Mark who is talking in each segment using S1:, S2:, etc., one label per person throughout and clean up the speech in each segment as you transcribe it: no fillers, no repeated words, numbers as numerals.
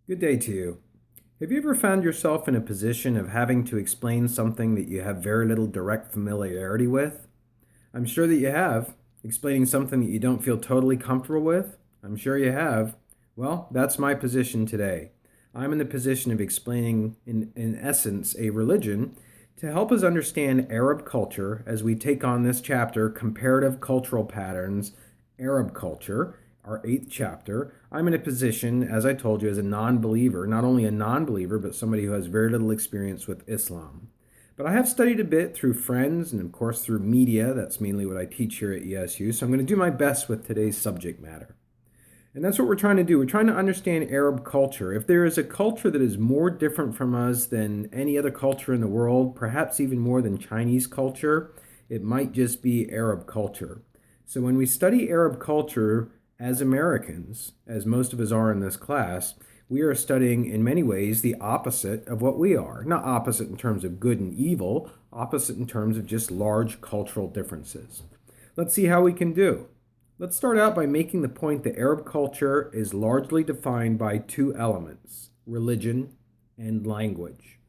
S1: Good day to you. Have you ever found yourself in a position of having to explain something that you have very little direct familiarity with? I'm sure that you have. Explaining something that you don't feel totally comfortable with? I'm sure you have. Well, that's my position today. I'm in the position of explaining, in essence, a religion to help us understand Arab culture as we take on this chapter, Comparative Cultural Patterns, Arab Culture, our eighth chapter. I'm in a position, as I told you, as a non believer, not only a non believer, but somebody who has very little experience with Islam. But I have studied a bit through friends and, of course, through media. That's mainly what I teach here at ESU. So I'm going to do my best with today's subject matter. And that's what we're trying to do. We're trying to understand Arab culture. If there is a culture that is more different from us than any other culture in the world, perhaps even more than Chinese culture, it might just be Arab culture. So when we study Arab culture as Americans, as most of us are in this class, we are studying in many ways the opposite of what we are. Not opposite in terms of good and evil, opposite in terms of just large cultural differences. Let's see how we can do. Let's start out by making the point that Arab culture is largely defined by two elements, religion and language.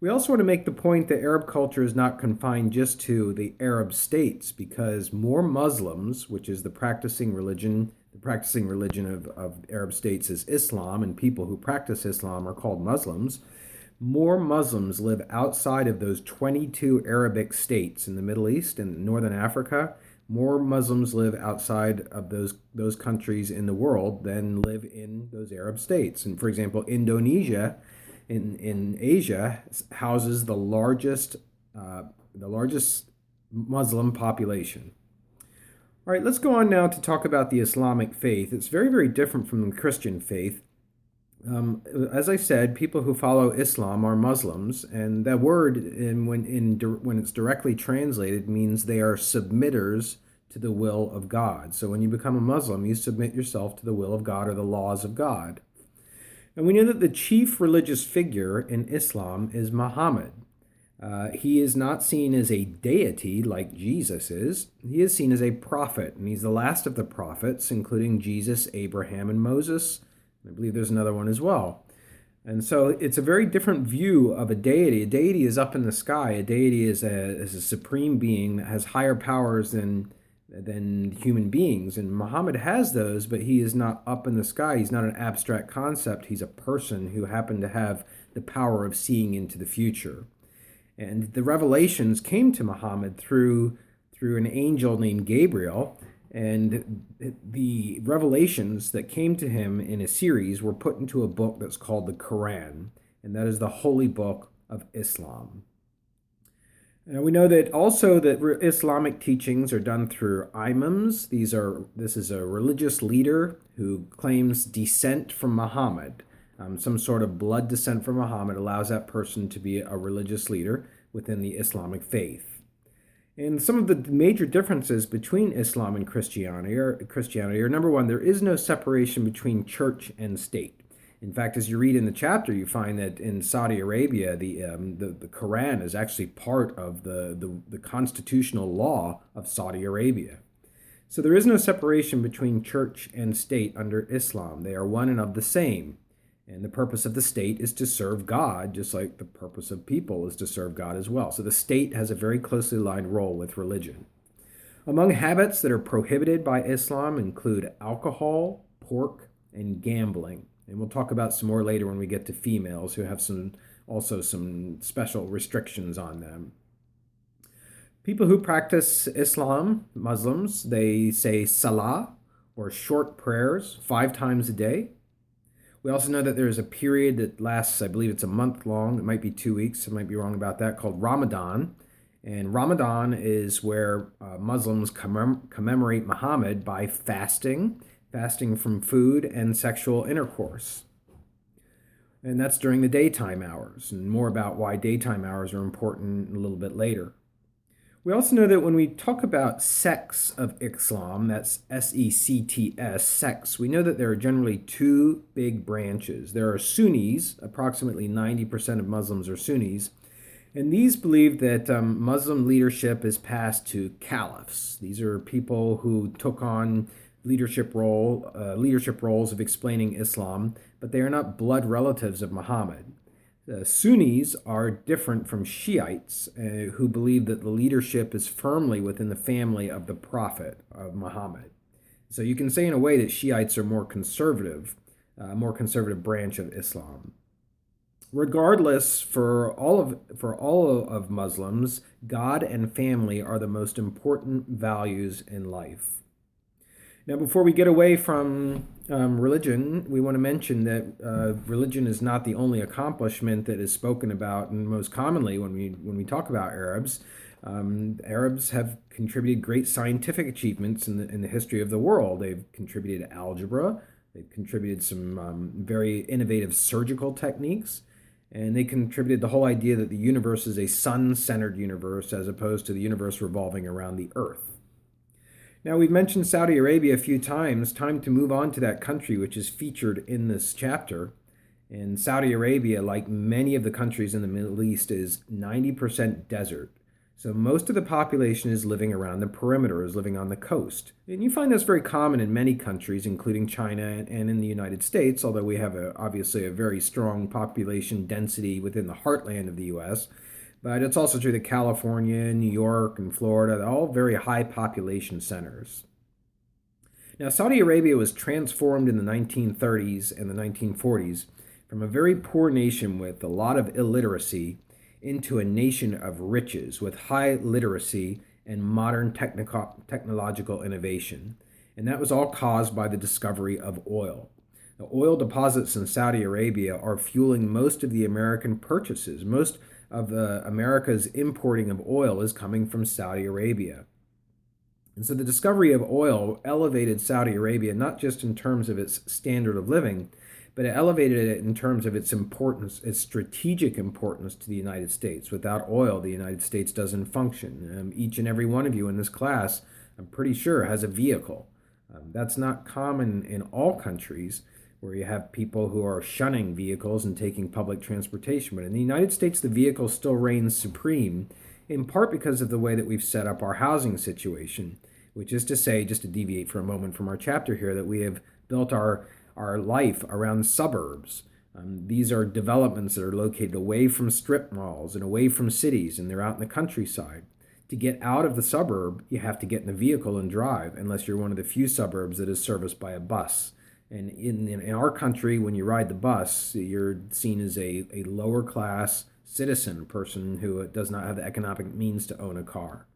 S1: We also want to make the point that Arab culture is not confined just to the Arab states because more Muslims, which is the practicing religion of Arab states is Islam, and people who practice Islam are called Muslims. More Muslims live outside of those 22 Arabic states in the Middle East and Northern Africa. More Muslims live outside of those countries in the world than live in those Arab states. And for example, Indonesia in Asia houses the largest Muslim population. All right, let's go on now to talk about the Islamic faith. It's very, very different from the Christian faith. As I said, people who follow Islam are Muslims, and that word, when it's directly translated, means they are submitters to the will of God. So when you become a Muslim, you submit yourself to the will of God or the laws of God. And we know that the chief religious figure in Islam is Muhammad. He is not seen as a deity like Jesus is. He is seen as a prophet, and he's the last of the prophets, including Jesus, Abraham, and Moses. I believe there's another one as well. And so it's a very different view of a deity. A deity is up in the sky. A deity is a supreme being that has higher powers than human beings. And Muhammad has those, but he is not up in the sky. He's not an abstract concept. He's a person who happened to have the power of seeing into the future. And the revelations came to Muhammad through an angel named Gabriel. And the revelations that came to him in a series were put into a book that's called the Quran, and that is the holy book of Islam. And we know that also that Islamic teachings are done through imams. This is a religious leader who claims descent from Muhammad. Some sort of blood descent from Muhammad allows that person to be a religious leader within the Islamic faith. And some of the major differences between Islam and Christianity are number one, there is no separation between church and state. In fact, as you read in the chapter, you find that in Saudi Arabia, the Quran is actually part of the constitutional law of Saudi Arabia. So there is no separation between church and state under Islam. They are one and of the same. And the purpose of the state is to serve God, just like the purpose of people is to serve God as well. So the state has a very closely aligned role with religion. Among habits that are prohibited by Islam include alcohol, pork, and gambling. And we'll talk about some more later when we get to females who have some special restrictions on them. People who practice Islam, Muslims, they say salah or short prayers 5 times a day. We also know that there's a period that lasts, I believe it's a month long. It might be 2 weeks. I might be wrong about that, called Ramadan. And Ramadan is where Muslims commemorate Muhammad by fasting from food and sexual intercourse. And that's during the daytime hours. And more about why daytime hours are important a little bit later. We also know that when we talk about sects of Islam, that's S-E-C-T-S, sects, we know that there are generally 2 big branches. There are Sunnis, approximately 90% of Muslims are Sunnis, and these believe that Muslim leadership is passed to caliphs. These are people who took on leadership roles of explaining Islam, but they are not blood relatives of Muhammad. Sunnis are different from Shiites, who believe that the leadership is firmly within the family of the Prophet of Muhammad. So you can say in a way that Shiites are more conservative branch of Islam. Regardless, for all of Muslims, God and family are the most important values in life. Now, before we get away from religion, we want to mention that religion is not the only accomplishment that is spoken about, and most commonly when we talk about Arabs. Arabs have contributed great scientific achievements in the history of the world. They've contributed algebra. They've contributed some very innovative surgical techniques. And they contributed the whole idea that the universe is a sun-centered universe as opposed to the universe revolving around the earth. Now, we've mentioned Saudi Arabia a few times. Time to move on to that country, which is featured in this chapter. And Saudi Arabia, like many of the countries in the Middle East, is 90% desert. So most of the population is living around the perimeter, is living on the coast. And you find this very common in many countries, including China and in the United States, although we have obviously a very strong population density within the heartland of the U.S., but it's also true that California, New York, and Florida, they're all very high population centers. Now, Saudi Arabia was transformed in the 1930s and the 1940s from a very poor nation with a lot of illiteracy into a nation of riches with high literacy and modern technological innovation. And that was all caused by the discovery of oil. The oil deposits in Saudi Arabia are fueling most of the American purchases. Most of America's importing of oil is coming from Saudi Arabia. And so the discovery of oil elevated Saudi Arabia not just in terms of its standard of living, but it elevated it in terms of its importance, its strategic importance to the United States. Without oil, the United States doesn't function. Each and every one of you in this class, I'm pretty sure, has a vehicle. That's not common in all countries, where you have people who are shunning vehicles and taking public transportation. But in the United States, the vehicle still reigns supreme, in part because of the way that we've set up our housing situation, which is to say, just to deviate for a moment from our chapter here, that we have built our life around suburbs. These are developments that are located away from strip malls and away from cities, and they're out in the countryside. To get out of the suburb, you have to get in a vehicle and drive, unless you're one of the few suburbs that is serviced by a bus. And in our country, when you ride the bus, you're seen as a lower class citizen, a person who does not have the economic means to own a car.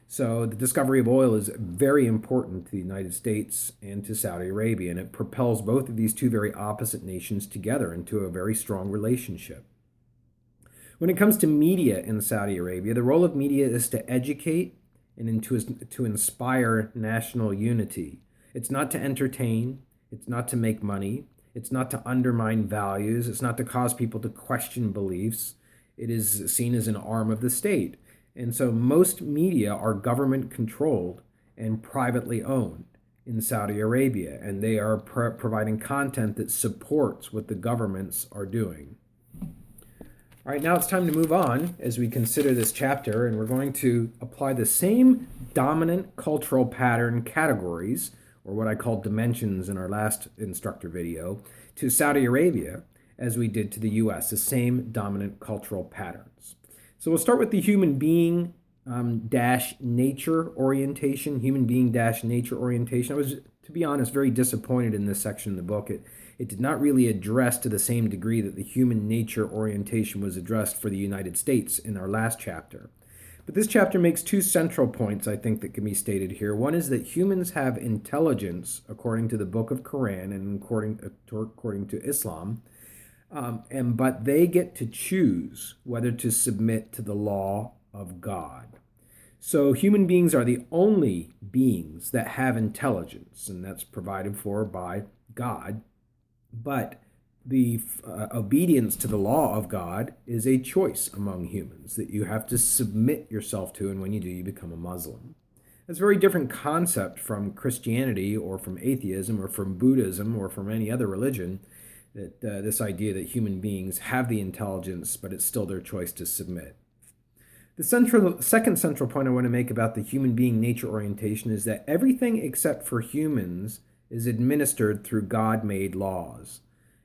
S1: So the discovery of oil is very important to the United States and to Saudi Arabia, and it propels both of these two very opposite nations together into a very strong relationship. When it comes to media in Saudi Arabia, the role of media is to educate and to inspire national unity. It's not to entertain. It's not to make money. It's not to undermine values. It's not to cause people to question beliefs. It is seen as an arm of the state. And so most media are government controlled and privately owned in Saudi Arabia, and they are providing content that supports what the governments are doing. All right, now it's time to move on as we consider this chapter, and we're going to apply the same dominant cultural pattern categories, or what I called dimensions in our last instructor video, to Saudi Arabia as we did to the US, the same dominant cultural patterns. So we'll start with the human being dash nature orientation, human being dash nature orientation. I was, to be honest, very disappointed in this section of the book. It did not really address to the same degree that the human nature orientation was addressed for the United States in our last chapter. But this chapter makes two central points, I think, that can be stated here. One is that humans have intelligence, according to the Book of Quran and according to Islam, but they get to choose whether to submit to the law of God. So human beings are the only beings that have intelligence, and that's provided for by God. But the obedience to the law of God is a choice among humans that you have to submit yourself to, and when you do, you become a Muslim. That's a very different concept from Christianity or from atheism or from Buddhism or from any other religion, that this idea that human beings have the intelligence, but it's still their choice to submit. Second central point I want to make about the human being nature orientation is that everything except for humans is administered through God-made laws.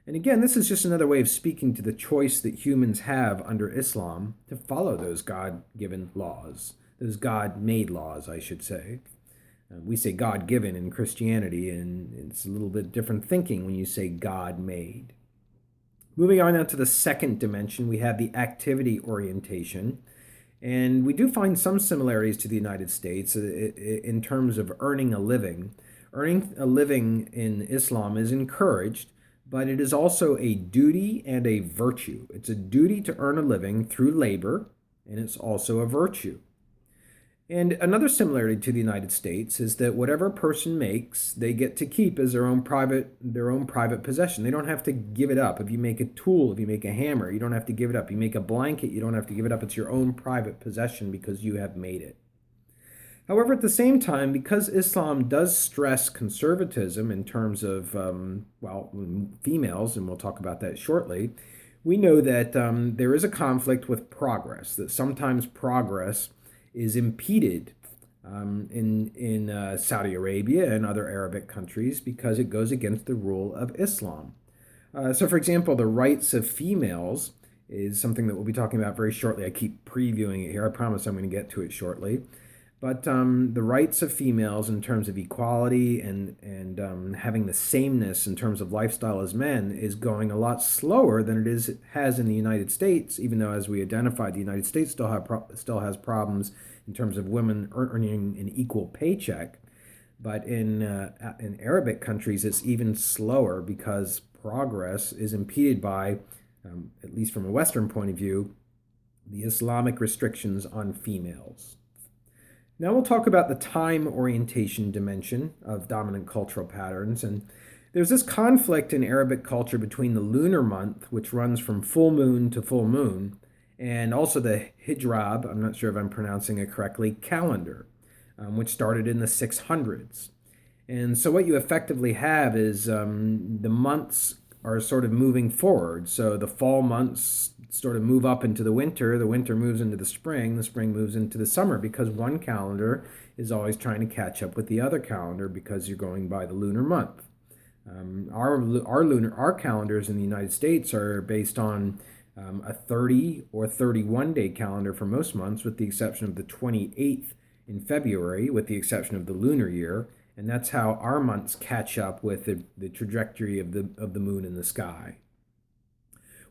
S1: And again, this is just another way of speaking to the choice that humans have under Islam to follow those God-given laws, those God-made laws, I should say. We say God-given in Christianity, and it's a little bit different thinking when you say God-made. Moving on now to the second dimension, we have the activity orientation. And we do find some similarities to the United States in terms of earning a living. Earning a living in Islam is encouraged, but it is also a duty and a virtue. It's a duty to earn a living through labor, and it's also a virtue. And another similarity to the United States is that whatever a person makes, they get to keep as their own private possession. They don't have to give it up. If you make a tool, if you make a hammer, you don't have to give it up. You make a blanket, you don't have to give it up. It's your own private possession because you have made it. However, at the same time, because Islam does stress conservatism in terms of, females, and we'll talk about that shortly, we know that there is a conflict with progress, that sometimes progress is impeded in Saudi Arabia and other Arabic countries because it goes against the rule of Islam. So, for example, the rights of females is something that we'll be talking about very shortly. I keep previewing it here. I promise I'm going to get to it shortly. But the rights of females in terms of equality and having the sameness in terms of lifestyle as men is going a lot slower than it has in the United States, even though, as we identified, the United States still has problems in terms of women earning an equal paycheck. But in Arabic countries, it's even slower because progress is impeded by, at least from a Western point of view, the Islamic restrictions on females. Now we'll talk about the time orientation dimension of dominant cultural patterns. And there's this conflict in Arabic culture between the lunar month, which runs from full moon to full moon, and also the Hijrab, I'm not sure if I'm pronouncing it correctly, calendar, which started in the 600s. And so what you effectively have is the months are sort of moving forward. So the fall months sort of move up into the winter moves into the spring moves into the summer, because one calendar is always trying to catch up with the other calendar because you're going by the lunar month. Our calendars in the United States are based on a 30 or 31 day calendar for most months, with the exception of the 28th in February, with the exception of the lunar year. And that's how our months catch up with the trajectory of the moon in the sky.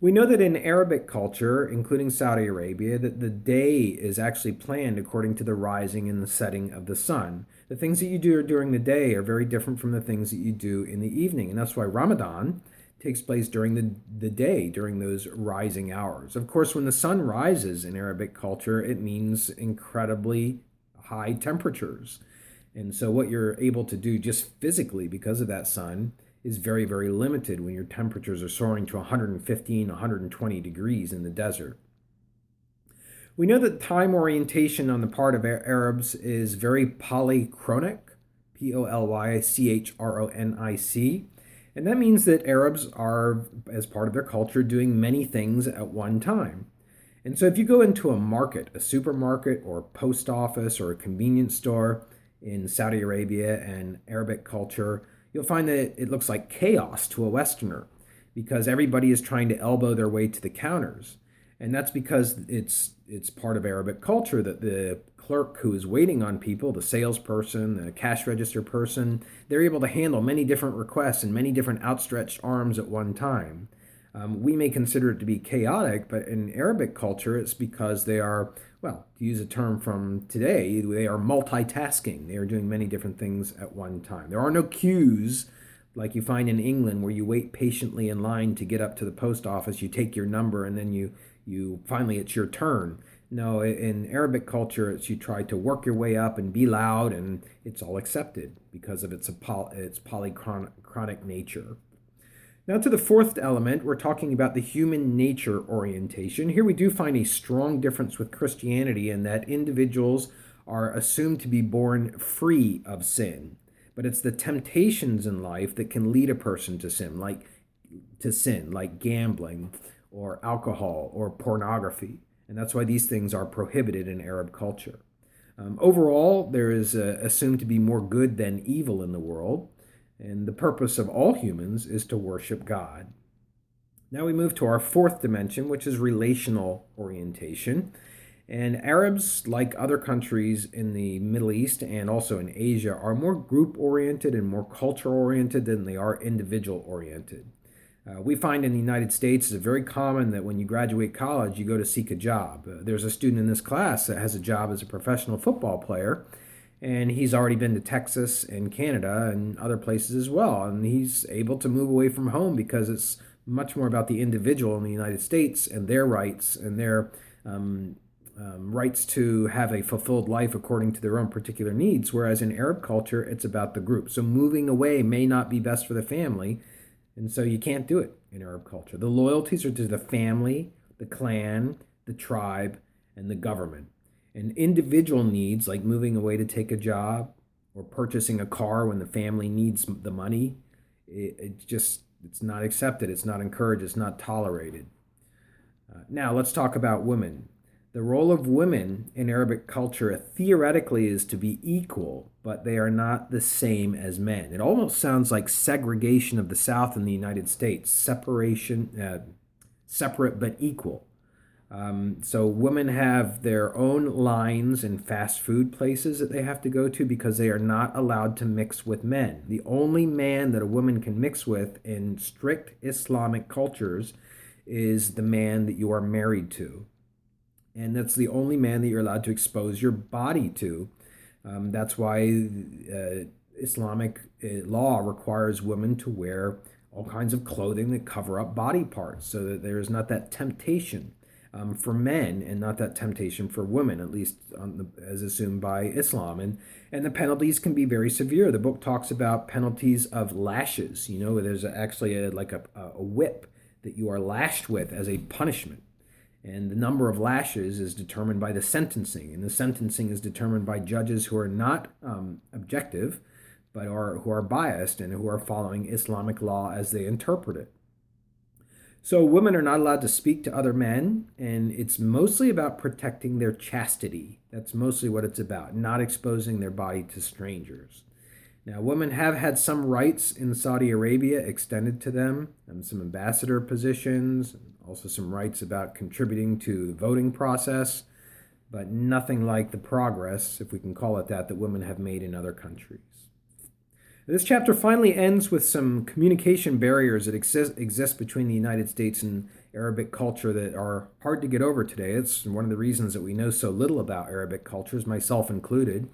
S1: We know that in Arabic culture, including Saudi Arabia, that the day is actually planned according to the rising and the setting of the sun. The things that you do during the day are very different from the things that you do in the evening. And that's why Ramadan takes place during the day, during those rising hours. Of course, when the sun rises in Arabic culture, it means incredibly high temperatures. And so what you're able to do just physically because of that sun is very, very limited when your temperatures are soaring to 115, 120 degrees in the desert. We know that time orientation on the part of Arabs is very polychronic, Polychronic, and that means that Arabs are, as part of their culture, doing many things at one time. And so if you go into a market, a supermarket or a post office or a convenience store in Saudi Arabia and Arabic culture, you'll find that it looks like chaos to a Westerner because everybody is trying to elbow their way to the counters. And that's because it's part of Arabic culture that the clerk who is waiting on people, the salesperson, the cash register person, they're able to handle many different requests and many different outstretched arms at one time. We may consider it to be chaotic, but in Arabic culture, it's because they are, well, to use a term from today, they are multitasking. They are doing many different things at one time. There are no queues like you find in England where you wait patiently in line to get up to the post office. You take your number and then you finally it's your turn. No, in Arabic culture, it's you try to work your way up and be loud, and it's all accepted because of its polychronic nature. Now to the fourth element, we're talking about the human nature orientation. Here we do find a strong difference with Christianity in that individuals are assumed to be born free of sin. But it's the temptations in life that can lead a person to sin, like gambling or alcohol or pornography. And that's why these things are prohibited in Arab culture. Overall, there is assumed to be more good than evil in the world, and the purpose of all humans is to worship God. Now we move to our fourth dimension, which is relational orientation. And Arabs, like other countries in the Middle East and also in Asia, are more group oriented and more culture oriented than they are individual oriented. We find in the United States it's very common that when you graduate college, you go to seek a job. There's a student in this class that has a job as a professional football player, and he's already been to Texas and Canada and other places as well. And he's able to move away from home because it's much more about the individual in the United States and their rights and their rights to have a fulfilled life according to their own particular needs. Whereas in Arab culture, it's about the group. So moving away may not be best for the family, and so you can't do it in Arab culture. The loyalties are to the family, the clan, the tribe, and the government. And individual needs, like moving away to take a job or purchasing a car when the family needs the money, it's not accepted, it's not encouraged, it's not tolerated. Now let's talk about women. The role of women in Arabic culture theoretically is to be equal, but they are not the same as men. It almost sounds like segregation of the South in the United States, separate but equal. So women have their own lines in fast food places that they have to go to because they are not allowed to mix with men. The only man that a woman can mix with in strict Islamic cultures is the man that you are married to. And that's the only man that you're allowed to expose your body to. That's why Islamic law requires women to wear all kinds of clothing that cover up body parts so that there is not that temptation for men and not that temptation for women, at least as assumed by Islam. And the penalties can be very severe. The book talks about penalties of lashes. You know, there's actually a whip that you are lashed with as a punishment. And the number of lashes is determined by the sentencing. And the sentencing is determined by judges who are not objective, but who are biased and who are following Islamic law as they interpret it. So women are not allowed to speak to other men, and it's mostly about protecting their chastity. That's mostly what it's about, not exposing their body to strangers. Now, women have had some rights in Saudi Arabia extended to them, some ambassador positions, also some rights about contributing to the voting process, but nothing like the progress, if we can call it that women have made in other countries. This chapter finally ends with some communication barriers that exist between the United States and Arabic culture that are hard to get over today. It's one of the reasons that we know so little about Arabic cultures, myself included.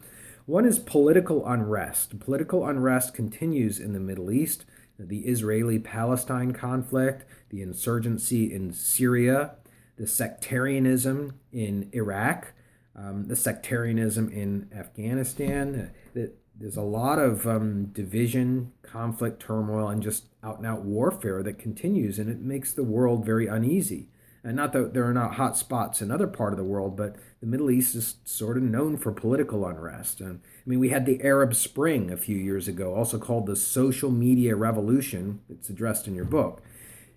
S1: One is political unrest. Political unrest continues in the Middle East. The Israeli-Palestine conflict, the insurgency in Syria, the sectarianism in Iraq, the sectarianism in Afghanistan. There's a lot of division, conflict, turmoil, and just out-and-out warfare that continues, and it makes the world very uneasy. And not that there are not hot spots in other part of the world, but the Middle East is sort of known for political unrest. And I mean, we had the Arab Spring a few years ago, also called the social media revolution. It's addressed in your book.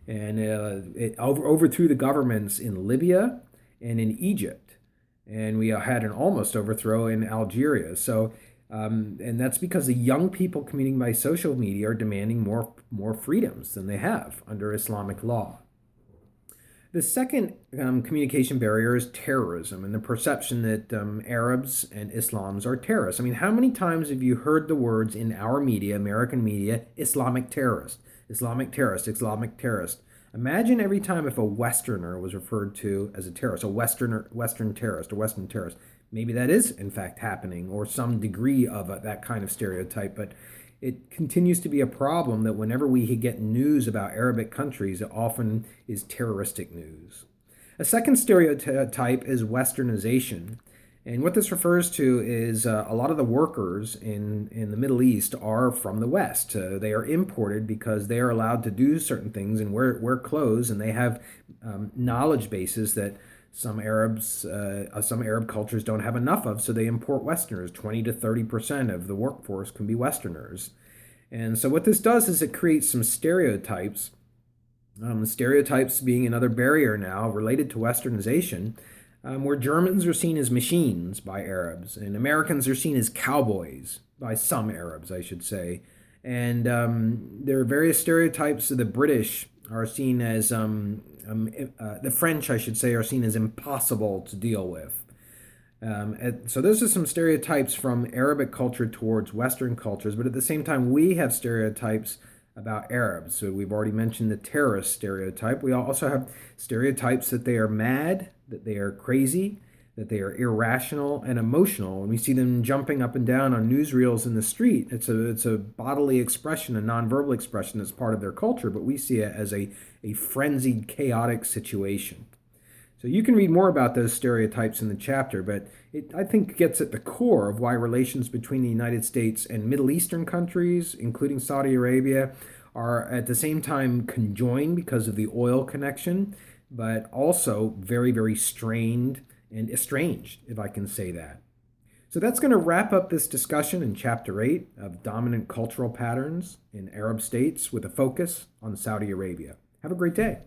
S1: And it overthrew the governments in Libya and in Egypt. And we had an almost overthrow in Algeria. So and that's because the young people commuting by social media are demanding more freedoms than they have under Islamic law. The second communication barrier is terrorism and the perception that Arabs and Islams are terrorists. I mean, how many times have you heard the words in our media, American media, Islamic terrorist, Islamic terrorist, Islamic terrorist? Imagine every time if a Westerner was referred to as a terrorist, a Western terrorist, a Western terrorist. Maybe that is, in fact, happening, or some degree of that kind of stereotype, but it continues to be a problem that whenever we get news about Arabic countries, it often is terroristic news. A second stereotype is Westernization. And what this refers to is a lot of the workers in the Middle East are from the West. They are imported because they are allowed to do certain things and wear clothes, and they have knowledge bases that some Arab cultures don't have enough of, so they import Westerners. 20 to 30% of the workforce can be Westerners. And so what this does is it creates some stereotypes, stereotypes being another barrier now related to Westernization. where Germans are seen as machines by Arabs, and Americans are seen as cowboys by some Arabs, I should say. And there are various stereotypes of the British are seen as, the French, I should say, are seen as impossible to deal with. So those are some stereotypes from Arabic culture towards Western cultures, but at the same time, we have stereotypes about Arabs. So we've already mentioned the terrorist stereotype. We also have stereotypes that they are mad, that they are crazy, that they are irrational and emotional. And we see them jumping up and down on newsreels in the street. It's a bodily expression, a nonverbal expression that's part of their culture, but we see it as a frenzied, chaotic situation. So you can read more about those stereotypes in the chapter, but it, I think, gets at the core of why relations between the United States and Middle Eastern countries, including Saudi Arabia, are at the same time conjoined because of the oil connection, but also very, very strained and estranged, if I can say that. So that's going to wrap up this discussion in Chapter 8 of Dominant Cultural Patterns in Arab States with a focus on Saudi Arabia. Have a great day.